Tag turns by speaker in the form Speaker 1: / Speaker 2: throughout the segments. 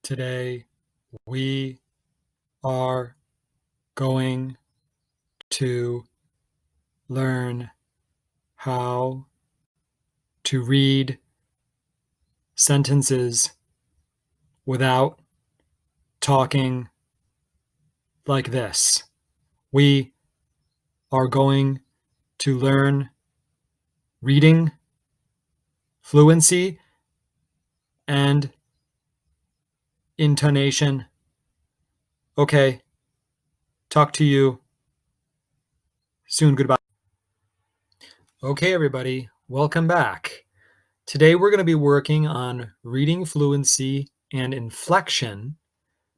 Speaker 1: Today, we are going to learn how to read sentences without talking like this. We are going to learn reading fluency and intonation. Okay, talk to you soon. Goodbye. Okay, everybody, welcome back. Today we're going to be working on reading fluency and inflection,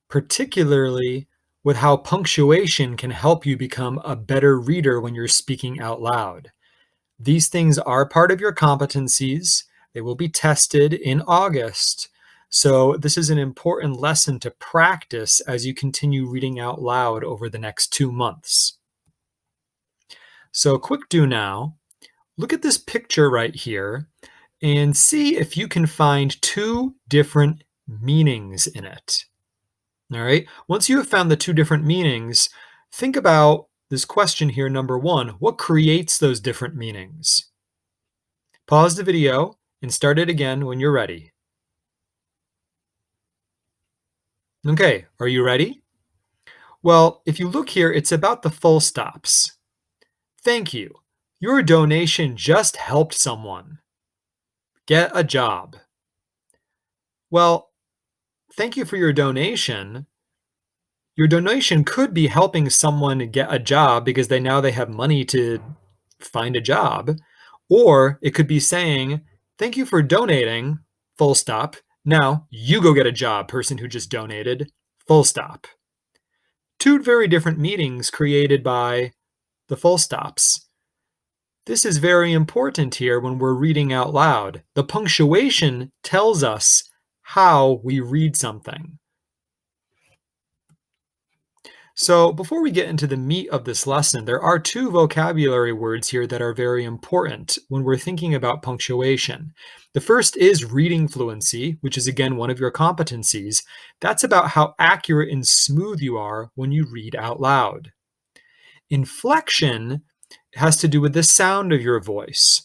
Speaker 1: particularly with how punctuation can help you become a better reader when you're speaking out loud. These things are part of your competencies. They will be tested in August. So this is an important lesson to practice as you continue reading out loud over the next 2 months. So quick do now. Look at this picture right here and see if you can find 2 different meanings in it. All right. Once you have found the 2 different meanings, think about this question here, number 1. What creates those different meanings? Pause the video and start it again when you're ready. Okay, are you ready? Well, if you look here, it's about the full stops. Thank you. Your donation just helped someone get a job. Well, thank you for your donation. Your donation could be helping someone get a job because they have money to find a job. Or it could be saying, thank you for donating, full stop. Now you go get a job, person who just donated, full stop. 2 very different meanings created by the full stops. This is very important here when we're reading out loud. The punctuation tells us how we read something. So before we get into the meat of this lesson, there are 2 vocabulary words here that are very important when we're thinking about punctuation. The first is reading fluency, which is again one of your competencies. That's about how accurate and smooth you are when you read out loud. Inflection has to do with the sound of your voice,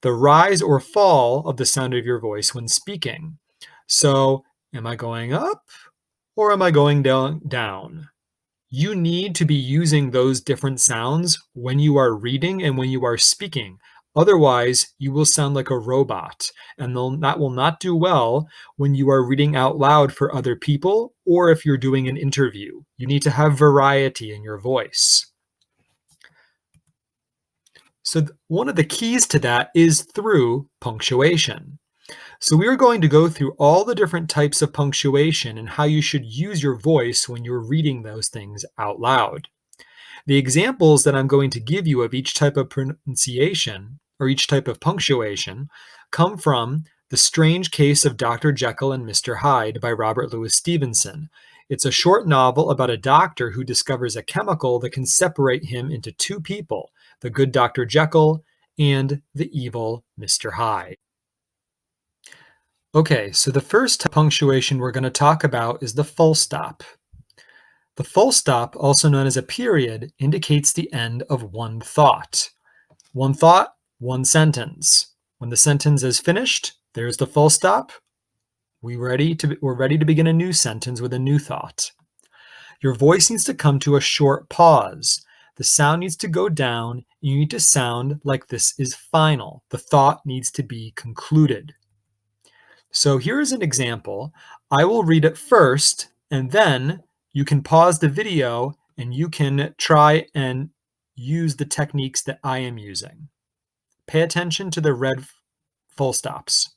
Speaker 1: the rise or fall of the sound of your voice when speaking. So, am I going up or am I going down? You need to be using those different sounds when you are reading and when you are speaking. Otherwise, you will sound like a robot, and that will not do well when you are reading out loud for other people or if you're doing an interview. You need to have variety in your voice. So one of the keys to that is through punctuation. So we are going to go through all the different types of punctuation and how you should use your voice when you're reading those things out loud. The examples that I'm going to give you of each type of pronunciation or each type of punctuation come from The Strange Case of Dr. Jekyll and Mr. Hyde by Robert Louis Stevenson. It's a short novel about a doctor who discovers a chemical that can separate him into 2 people, the good Dr. Jekyll and the evil Mr. Hyde. Okay, so the first punctuation we're going to talk about is the full stop. The full stop, also known as a period, indicates the end of one thought. One thought, one sentence. When the sentence is finished, there's the full stop. We're ready to begin a new sentence with a new thought. Your voice needs to come to a short pause. The sound needs to go down. You need to sound like this is final. The thought needs to be concluded. So here is an example. I will read it first, and then you can pause the video and you can try and use the techniques that I am using. Pay attention to the red full stops.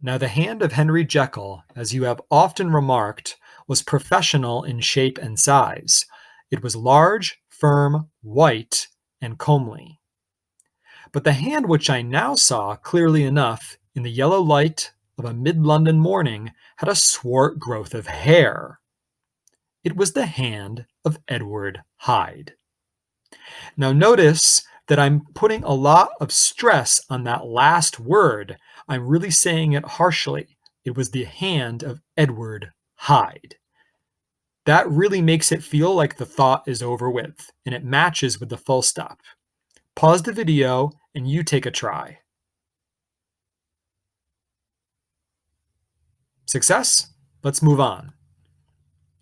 Speaker 1: Now, the hand of Henry Jekyll, as you have often remarked, was professional in shape and size. It was large, firm, white, and comely. But the hand which I now saw clearly enough in the yellow light of a mid-London morning had a swart growth of hair. It was the hand of Edward Hyde. Now notice that I'm putting a lot of stress on that last word. I'm really saying it harshly. It was the hand of Edward Hyde. That really makes it feel like the thought is over with, and it matches with the full stop. Pause the video and you take a try. Success? Let's move on.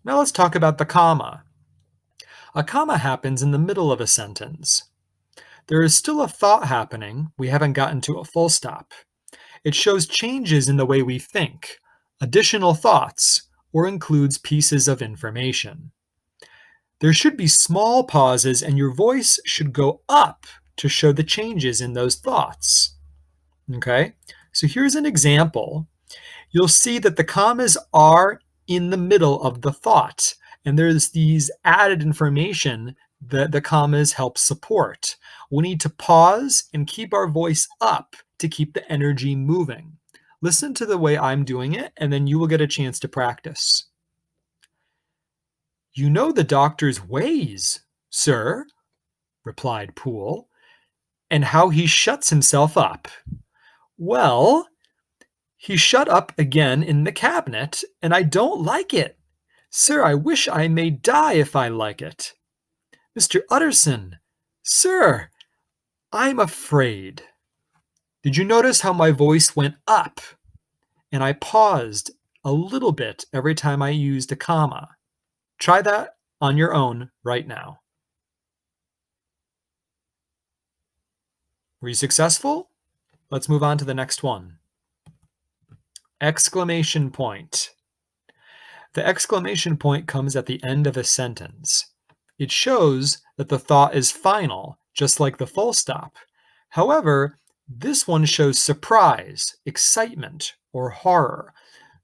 Speaker 1: Now let's talk about the comma. A comma happens in the middle of a sentence. There is still a thought happening. We haven't gotten to a full stop. It shows changes in the way we think, additional thoughts, or includes pieces of information. There should be small pauses and your voice should go up to show the changes in those thoughts. Okay, so here's an example. You'll see that the commas are in the middle of the thought, and there's these added information that the commas help support. We need to pause and keep our voice up to keep the energy moving. Listen to the way I'm doing it, and then you will get a chance to practice. "You know the doctor's ways, sir," replied Poole, "and how he shuts himself up. Well, he shut up again in the cabinet, and I don't like it. Sir, I wish I may die if I like it. Mr. Utterson, sir, I'm afraid." Did you notice how my voice went up? And I paused a little bit every time I used a comma. Try that on your own right now. Were you successful? Let's move on to the next one. Exclamation point. The exclamation point comes at the end of a sentence. It shows that the thought is final, just like the full stop. However, this one shows surprise, excitement, or horror.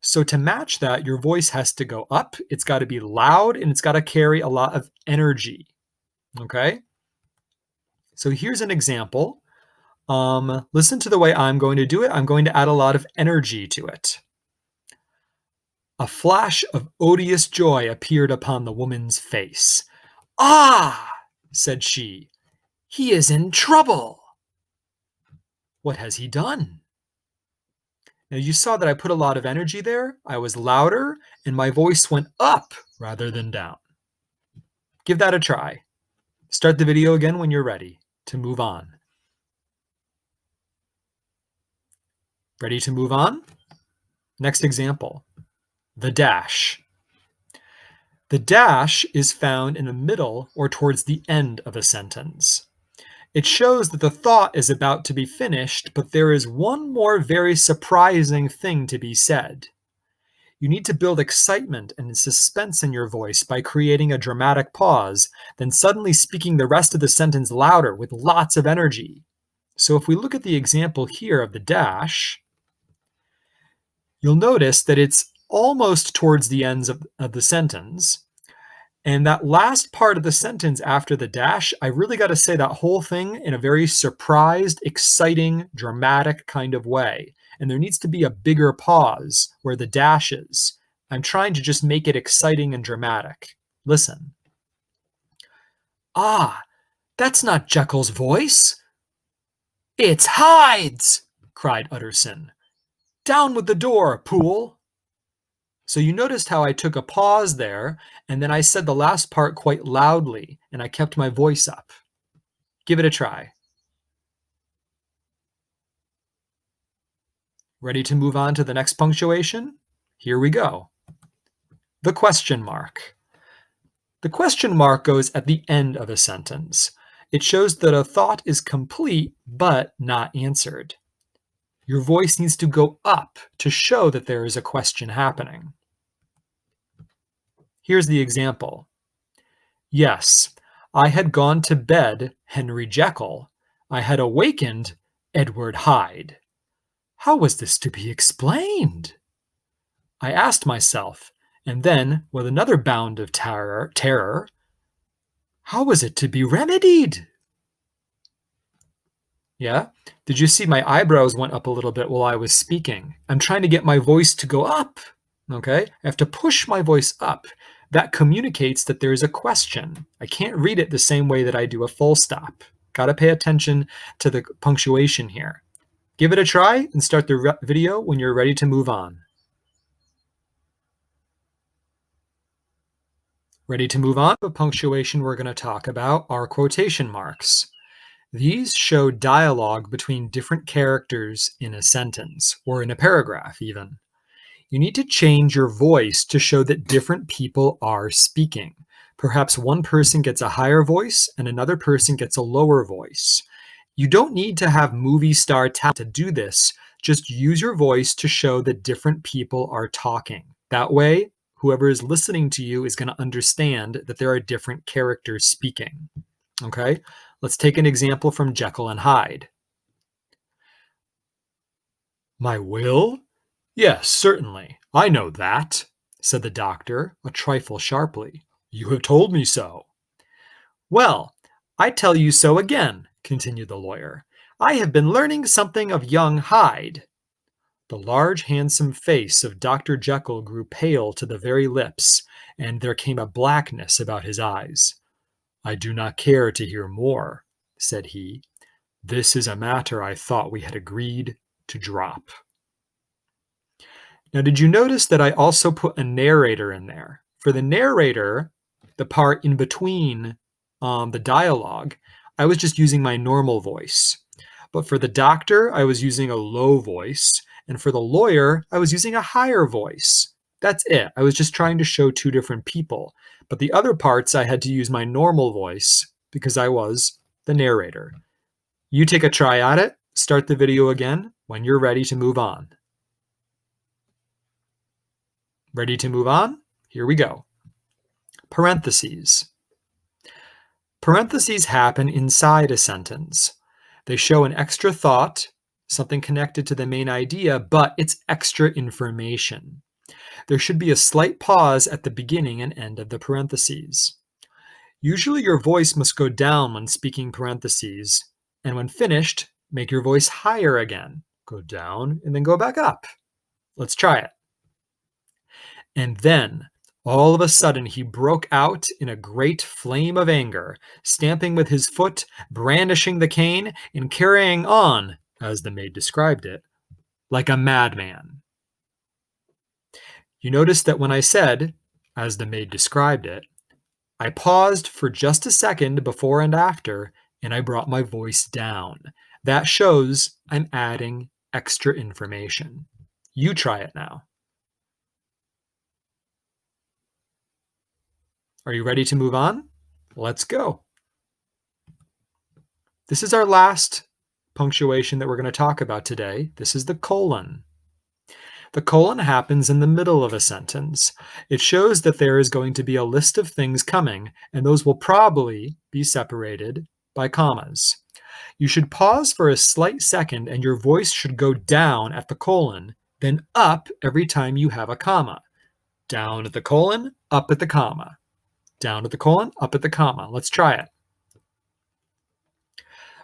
Speaker 1: So to match that, your voice has to go up, it's got to be loud, and it's got to carry a lot of energy. Okay? So here's an example. Listen to the way I'm going to do it. I'm going to add a lot of energy to it. A flash of odious joy appeared upon the woman's face. "Ah," said she, "he is in trouble." What has he done? Now you saw that I put a lot of energy there. I was louder and my voice went up rather than down. Give that a try. Start the video again when you're ready to move on. Ready to move on? Next example, the dash. The dash is found in the middle or towards the end of a sentence. It shows that the thought is about to be finished, but there is one more very surprising thing to be said. You need to build excitement and suspense in your voice by creating a dramatic pause, then suddenly speaking the rest of the sentence louder with lots of energy. So if we look at the example here of the dash, you'll notice that it's almost towards the ends of the sentence. And that last part of the sentence after the dash, I really got to say that whole thing in a very surprised, exciting, dramatic kind of way. And there needs to be a bigger pause where the dash is. I'm trying to just make it exciting and dramatic. Listen. "Ah, that's not Jekyll's voice. It's Hyde's," cried Utterson. "Down with the door, Poole." So you noticed how I took a pause there, and then I said the last part quite loudly, and I kept my voice up. Give it a try. Ready to move on to the next punctuation? Here we go. The question mark. The question mark goes at the end of a sentence. It shows that a thought is complete but not answered. Your voice needs to go up to show that there is a question happening. Here's the example. "Yes, I had gone to bed Henry Jekyll. I had awakened Edward Hyde. How was this to be explained? I asked myself, and then, with another bound of terror, how was it to be remedied?" Yeah? Did you see my eyebrows went up a little bit while I was speaking? I'm trying to get my voice to go up. Okay? I have to push my voice up. That communicates that there is a question. I can't read it the same way that I do a full stop. Got to pay attention to the punctuation here. Give it a try and start the video when you're ready to move on. Ready to move on? The punctuation we're going to talk about are quotation marks. These show dialogue between different characters in a sentence, or in a paragraph even. You need to change your voice to show that different people are speaking. Perhaps one person gets a higher voice and another person gets a lower voice. You don't need to have movie star talent to do this. Just use your voice to show that different people are talking. That way, whoever is listening to you is going to understand that there are different characters speaking. Okay, let's take an example from Jekyll and Hyde. My will? Yes, certainly. I know that, said the doctor, a trifle sharply. You have told me so. Well, I tell you so again, continued the lawyer. I have been learning something of young Hyde. The large, handsome face of Dr. Jekyll grew pale to the very lips, and there came a blackness about his eyes. I do not care to hear more, said he. This is a matter I thought we had agreed to drop. Now, did you notice that I also put a narrator in there? For the narrator, the part in between the dialogue, I was just using my normal voice. But for the doctor, I was using a low voice. And for the lawyer, I was using a higher voice. That's it. I was just trying to show two different people. But the other parts, I had to use my normal voice because I was the narrator. You take a try at it, start the video again when you're ready to move on. Ready to move on? Here we go. Parentheses. Parentheses happen inside a sentence. They show an extra thought, something connected to the main idea, but it's extra information. There should be a slight pause at the beginning and end of the parentheses. Usually your voice must go down when speaking parentheses, and when finished, make your voice higher again. Go down and then go back up. Let's try it. And then, all of a sudden, he broke out in a great flame of anger, stamping with his foot, brandishing the cane, and carrying on, as the maid described it, like a madman. You notice that when I said, as the maid described it, I paused for just a second before and after, and I brought my voice down. That shows I'm adding extra information. You try it now. Are you ready to move on? Let's go. This is our last punctuation that we're going to talk about today. This is the colon. The colon happens in the middle of a sentence. It shows that there is going to be a list of things coming, and those will probably be separated by commas. You should pause for a slight second, and your voice should go down at the colon, then up every time you have a comma. Down at the colon, up at the comma. Down at the colon, up at the comma. Let's try it.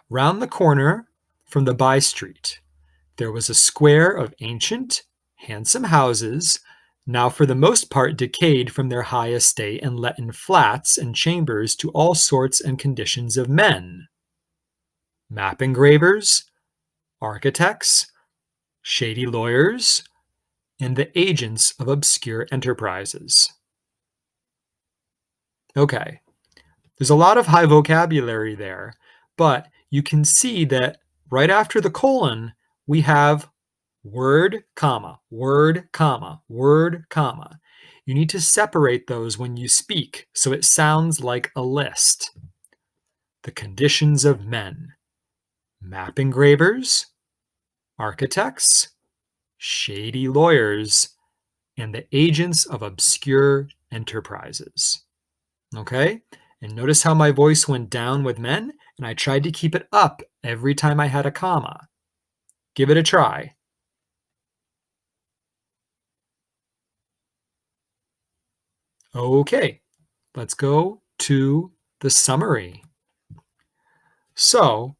Speaker 1: Round the corner from the by street, there was a square of ancient, handsome houses, now for the most part decayed from their high estate and let in flats and chambers to all sorts and conditions of men. Map engravers, architects, shady lawyers, and the agents of obscure enterprises. Okay, there's a lot of high vocabulary there, but you can see that right after the colon, we have word, comma, word, comma, word, comma. You need to separate those when you speak so it sounds like a list. The conditions of men. Map engravers, architects, shady lawyers, and the agents of obscure enterprises. Okay? And notice how my voice went down with men, and I tried to keep it up every time I had a comma. Give it a try. Okay, let's go to the summary. So,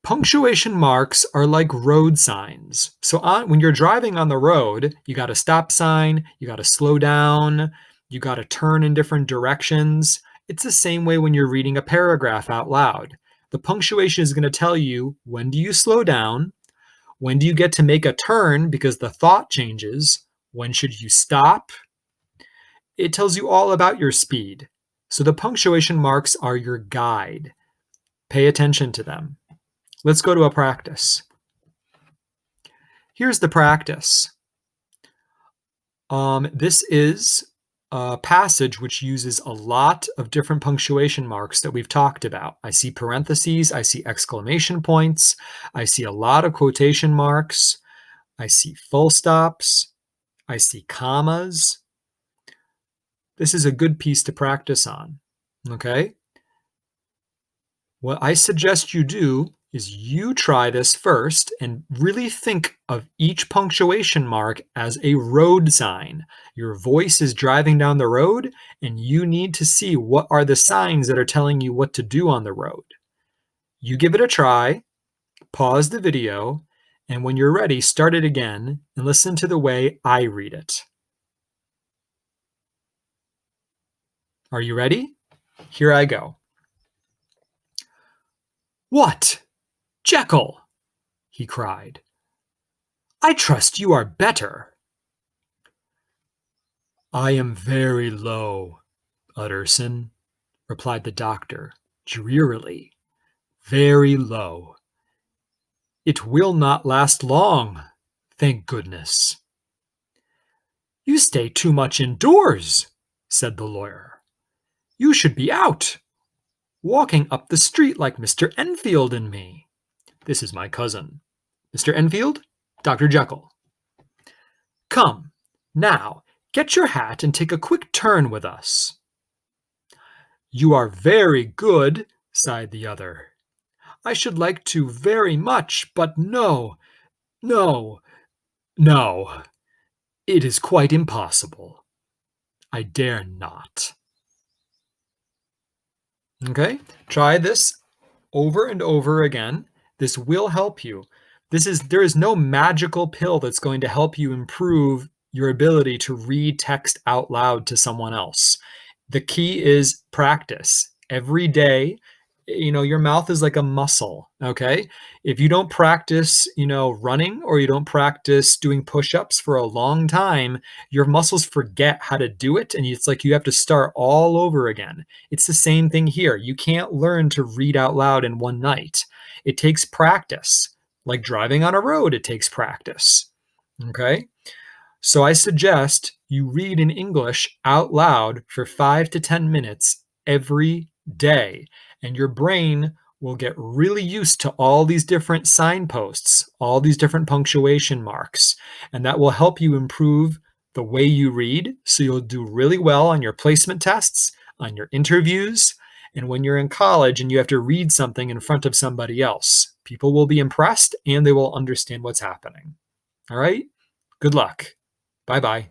Speaker 1: punctuation marks are like road signs. So when you're driving on the road, you got a stop sign, you got to slow down, you got to turn in different directions. It's the same way when you're reading a paragraph out loud. The punctuation is going to tell you, when do you slow down? When do you get to make a turn because the thought changes? When should you stop? It tells you all about your speed. So the punctuation marks are your guide. Pay attention to them. Let's go to a practice. Here's the practice. This is a passage which uses a lot of different punctuation marks that we've talked about. I see parentheses, I see exclamation points, I see a lot of quotation marks, I see full stops, I see commas. This is a good piece to practice on, okay? What I suggest you do is you try this first and really think of each punctuation mark as a road sign. Your voice is driving down the road, and you need to see what are the signs that are telling you what to do on the road. You give it a try, pause the video, and when you're ready, start it again and listen to the way I read it. Are you ready? Here I go. "What? Jekyll!" he cried. "I trust you are better." "I am very low, Utterson," replied the doctor drearily. "Very low. It will not last long, thank goodness." "You stay too much indoors," said the lawyer. "You should be out, walking up the street like Mr. Enfield and me. This is my cousin. Mr. Enfield, Dr. Jekyll. Come, now, get your hat and take a quick turn with us." "You are very good," sighed the other. "I should like to very much, but no, no, no. It is quite impossible. I dare not." Okay, try this over and over again. This will help you. There is no magical pill that's going to help you improve your ability to read text out loud to someone else. The key is practice. Every day, your mouth is like a muscle, okay? If you don't practice, running, or you don't practice doing push-ups for a long time, your muscles forget how to do it, and it's like you have to start all over again. It's the same thing here. You can't learn to read out loud in one night. It takes practice. Like driving on a road, it takes practice, okay? So I suggest you read in English out loud for 5 to 10 minutes every day, and your brain will get really used to all these different signposts, all these different punctuation marks, and that will help you improve the way you read, so you'll do really well on your placement tests, on your interviews, and when you're in college and you have to read something in front of somebody else. People will be impressed and they will understand what's happening. All right? Good luck. Bye-bye.